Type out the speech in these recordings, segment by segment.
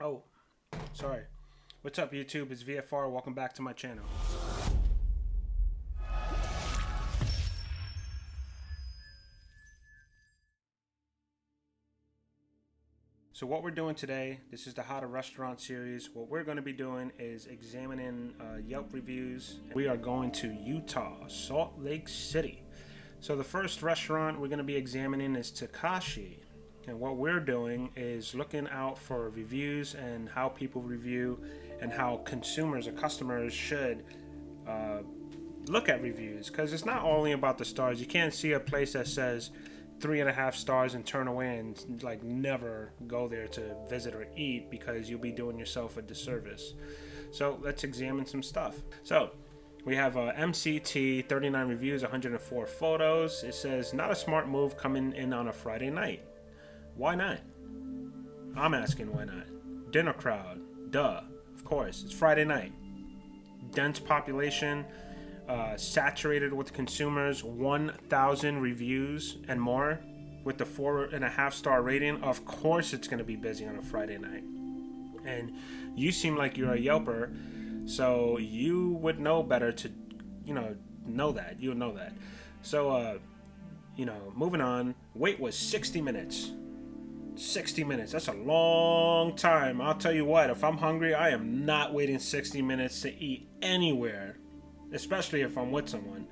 Oh, sorry. What's up, YouTube? It's VFR. Welcome back to my channel. So what we're doing today, this is the How to Restaurant series. What we're going to be doing is examining Yelp reviews. We are going to Utah, Salt Lake City. So the first restaurant we're going to be examining is Takashi. And what we're doing is looking out for reviews and how people review and how consumers or customers should look at reviews, because it's not only about the stars. You can't see a place that says 3.5 stars and turn away and like never go there to visit or eat, because you'll be doing yourself a disservice. So let's examine some stuff. So we have MCT, 39 reviews, 104 photos. It says, not a smart move coming in on a Friday night. Why not? I'm asking why not. Dinner crowd, duh, of course. It's Friday night. Dense population, saturated with consumers, 1,000 reviews and more with the 4.5 star rating. Of course it's going to be busy on a Friday night. And you seem like you're a Yelper, so you would know better to, know that. You would know that. So, moving on. Wait was 60 minutes. 60 minutes. That's a long time. I'll tell you what, if I'm hungry, I am not waiting 60 minutes to eat anywhere, especially if I'm with someone.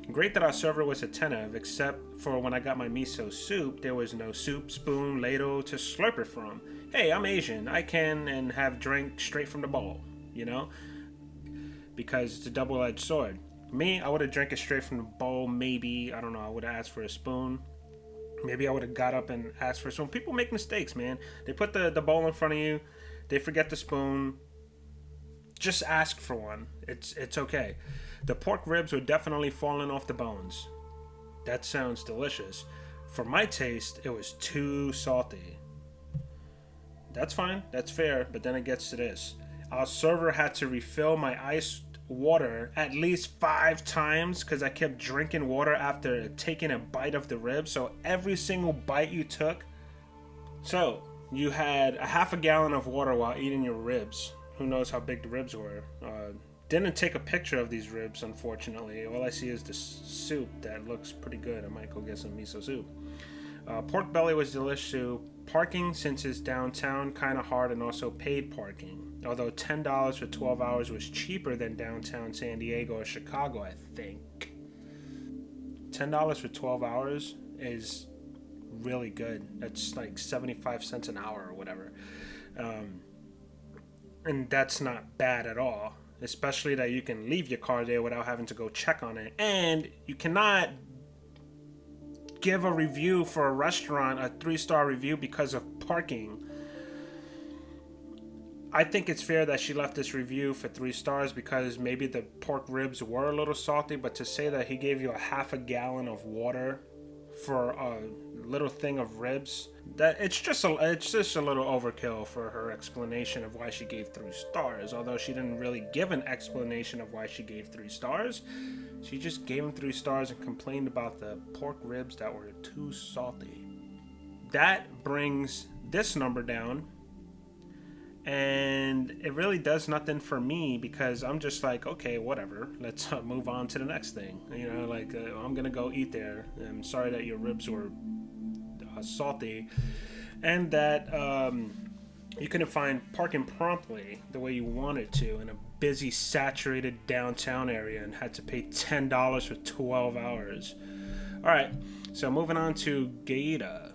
Great that our server was attentive, except for when I got my miso soup, there was no soup, spoon, ladle to slurp it from. Hey, I'm Asian. I can and have drink straight from the bowl, because it's a double-edged sword. Me, I would have drank it straight from the bowl, maybe. I don't know. I would have asked for a spoon. Maybe I would have got up and asked for some. People make mistakes, man. They put the bowl in front of you. They forget the spoon. Just ask for one. It's okay. The pork ribs were definitely falling off the bones. That sounds delicious. For my taste, it was too salty. That's fine. That's fair. But then it gets to this. Our server had to refill my iced water at least 5 times because I kept drinking water after taking a bite of the rib. So every single bite you took. So you had a half a gallon of water while eating your ribs. Who knows how big the ribs were. Didn't take a picture of these ribs, unfortunately. All I see is the soup that looks pretty good. I might go get some miso soup. Pork belly was delicious too. Parking, since it's downtown, kind of hard, and also paid parking. Although $10 for 12 hours was cheaper than downtown San Diego or Chicago, I think. $10 for 12 hours is really good. That's like 75 cents an hour or whatever. And that's not bad at all. Especially that you can leave your car there without having to go check on it. And you cannot give a review for a restaurant, a 3-star review, because of parking. I think it's fair that she left this review for 3 stars because maybe the pork ribs were a little salty, but to say that he gave you a half a gallon of water for a little thing of ribs, that it's just a little overkill for her explanation of why she gave 3 stars. Although she didn't really give an explanation of why she gave 3 stars, she just gave him 3 stars and complained about the pork ribs that were too salty. That brings this number down, and it really does nothing for me because I'm just like, okay, whatever, let's move on to the next thing. I'm gonna go eat there. I'm sorry that your ribs were salty, and that you couldn't find parking promptly the way you wanted to in a busy, saturated downtown area and had to pay $10 for 12 hours. All right, so moving on to Gaeta,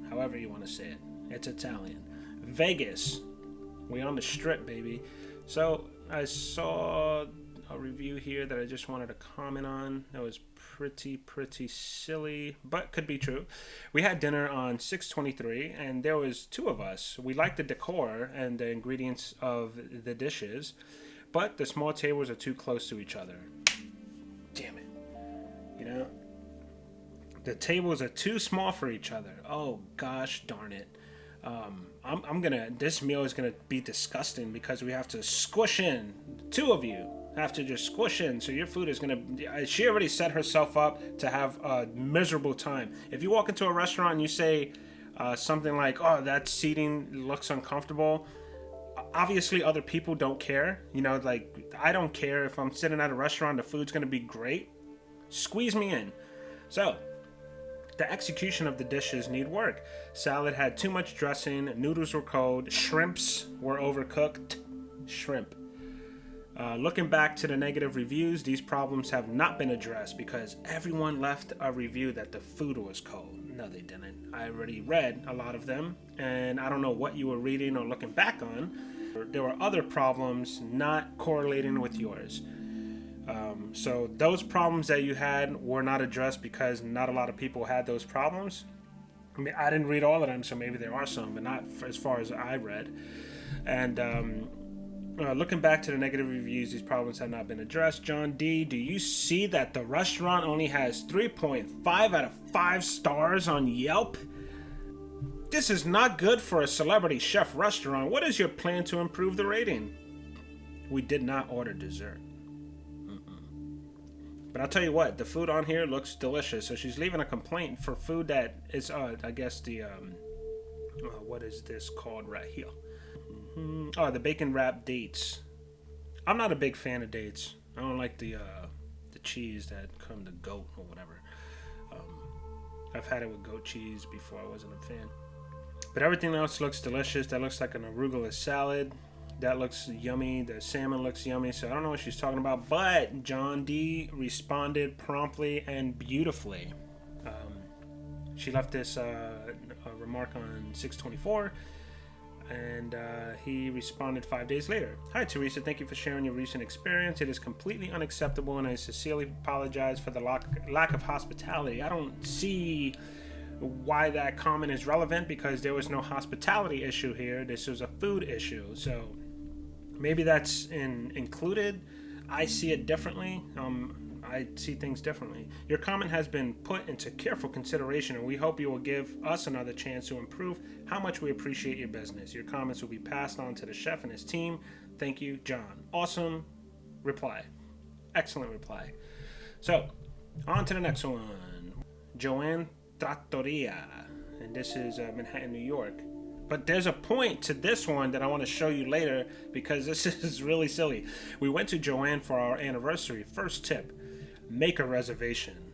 however you want to say it. It's Italian. Vegas. We on the strip, baby. So I saw a review here that I just wanted to comment on. That was pretty silly, but could be true. We had dinner on 6/23, and there was 2 of us. We liked the decor and the ingredients of the dishes, but the small tables are too close to each other. Damn it. The tables are too small for each other. Oh gosh darn it. This meal is gonna be disgusting because we have to squish in. 2 of you have to just squish in, so your food is gonna. She already set herself up to have a miserable time. If you walk into a restaurant and you say, something like, oh, that seating looks uncomfortable. Obviously, other people don't care. You know, like, I don't care if I'm sitting at a restaurant, the food's going to be great. Squeeze me in. So, the execution of the dishes need work. Salad had too much dressing, noodles were cold, shrimps were overcooked. Shrimp. Looking back to the negative reviews, these problems have not been addressed because everyone left a review that the food was cold. No, they didn't. I already read a lot of them, and I don't know what you were reading or looking back on. There were other problems not correlating with yours. So those problems that you had were not addressed because not a lot of people had those problems. I mean, I didn't read all of them, so maybe there are some, but not as far as I read. And looking back to the negative reviews, these problems have not been addressed. John D, do you see that the restaurant only has 3.5 out of 5 stars on Yelp? This is not good for a celebrity chef restaurant. What is your plan to improve the rating? We did not order dessert. But I'll tell you what, the food on here looks delicious. So she's leaving a complaint for food that is, I guess the, what is this called right here? Oh, the bacon wrapped dates. I'm not a big fan of dates. I don't like the cheese that come to goat or whatever. I've had it with goat cheese before. I wasn't a fan. But everything else looks delicious. That looks like an arugula salad. That looks yummy. The salmon looks yummy. So I don't know what she's talking about. But John D responded promptly and beautifully. She left this remark on 6/24. And he responded 5 days later. Hi, Teresa. Thank you for sharing your recent experience. It is completely unacceptable, and I sincerely apologize for the lack of hospitality. I don't see why that comment is relevant because there was no hospitality issue here. This was a food issue. So maybe that's included. I see it differently. I see things differently. Your comment has been put into careful consideration, and we hope you will give us another chance to improve how much we appreciate your business. Your comments will be passed on to the chef and his team. Thank you, John. Awesome reply. Excellent reply. So, on to the next one. Joanne Trattoria, and this is Manhattan, New York. But there's a point to this one that I want to show you later because this is really silly. We went to Joanne for our anniversary. First tip. Make a reservation.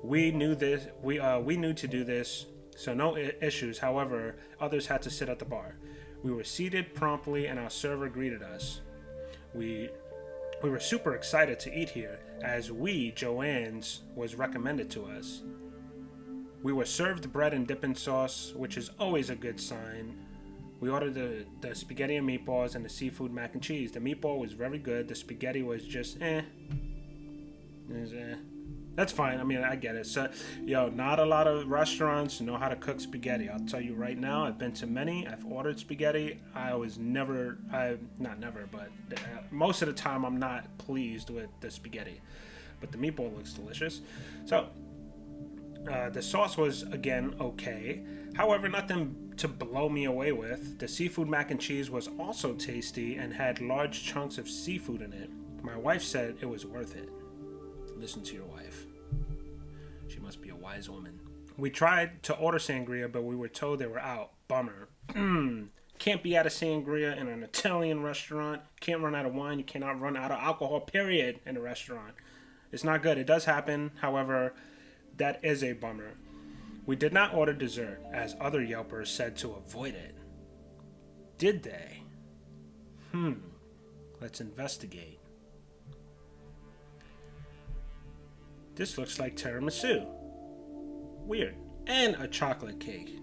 We knew this. We knew to do this, so no issues. However, others had to sit at the bar. We were seated promptly, and our server greeted us. We were super excited to eat here, as Joanne's was recommended to us. We were served bread and dipping sauce, which is always a good sign. We ordered the spaghetti and meatballs and the seafood mac and cheese. The meatball was very good. The spaghetti was just That's fine. I mean, I get it. So, not a lot of restaurants know how to cook spaghetti. I'll tell you right now, I've been to many. I've ordered spaghetti. Most of the time I'm not pleased with the spaghetti. But the meatball looks delicious. So, the sauce was, again, okay. However, nothing to blow me away with. The seafood mac and cheese was also tasty and had large chunks of seafood in it. My wife said it was worth it. Listen to your wife. She must be a wise woman. We tried to order sangria, but we were told they were out. Bummer. Can't be out of sangria in an Italian restaurant. Can't run out of wine. You cannot run out of alcohol, period, in a restaurant. It's not good. It does happen. However, that is a bummer. We did not order dessert, as other Yelpers said to avoid it. Did they? Let's investigate. This looks like tiramisu. Weird. And a chocolate cake.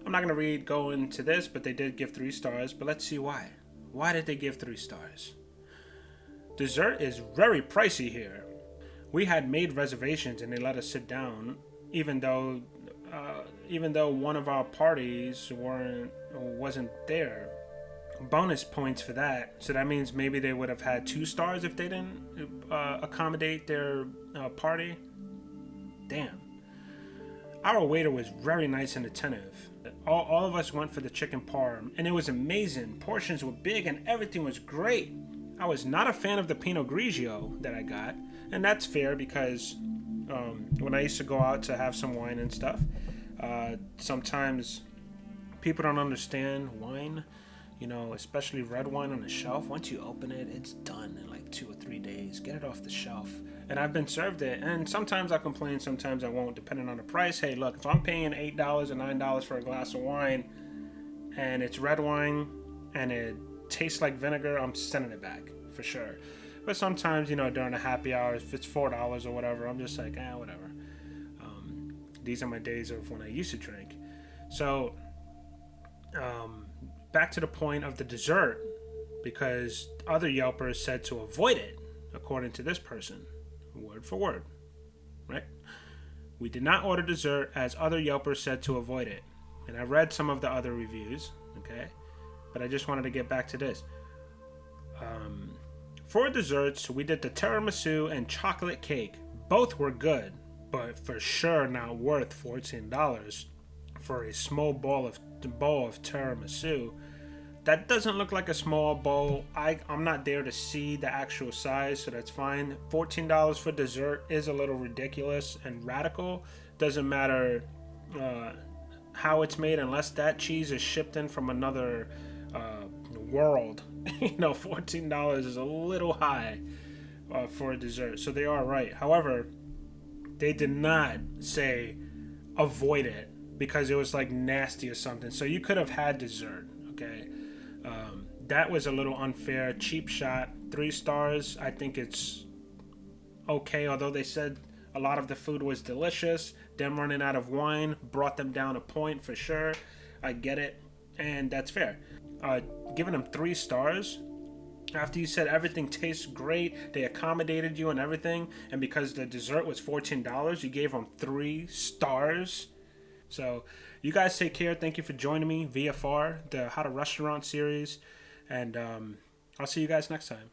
I'm not going to go into this, but they did give 3 stars. But let's see why. Why did they give 3 stars? Dessert is very pricey here. We had made reservations and they let us sit down, even though one of our parties wasn't there. Bonus points for that. So that means maybe they would have had 2 stars if they didn't accommodate their party. Damn. Our waiter was very nice and attentive. All of us went for the chicken parm, and it was amazing. Portions were big and everything was great. I was not a fan of the Pinot Grigio that I got, and that's fair because when I used to go out to have some wine and stuff, Sometimes people don't understand wine, especially red wine on the shelf. Once you open it, it's done in like 2 or 3 days. Get it off the shelf. And I've been served it, and sometimes I complain, sometimes I won't, depending on the price. Hey, look, if I'm paying $8 or $9 for a glass of wine, and it's red wine, and it tastes like vinegar, I'm sending it back for sure. But sometimes, during the happy hours, if it's $4 or whatever, I'm just like, whatever. These are my days of when I used to drink. So, back to the point of the dessert, because other Yelpers said to avoid it, according to this person, word for word, right? We did not order dessert as other Yelpers said to avoid it. And I read some of the other reviews, okay? But I just wanted to get back to this. For desserts, we did the tiramisu and chocolate cake. Both were good, but for sure not worth $14 for a small bowl of tiramisu. That doesn't look like a small bowl. I'm not there to see the actual size, so that's fine. $14 for dessert is a little ridiculous and radical. Doesn't matter how it's made, unless that cheese is shipped in from another world. $14 is a little high for a dessert, so they are right. However, they did not say avoid it because it was like nasty or something. So you could have had dessert, okay? That was a little unfair. Cheap shot. 3 stars. I think it's okay, although they said a lot of the food was delicious. Them running out of wine brought them down a point for sure. I get it, and that's fair. Giving them 3 stars after you said everything tastes great, they accommodated you and everything, and because the dessert was $14, you gave them 3 stars. So you guys take care. Thank you for joining me, VFR, the How to Restaurant series, and I'll see you guys next time.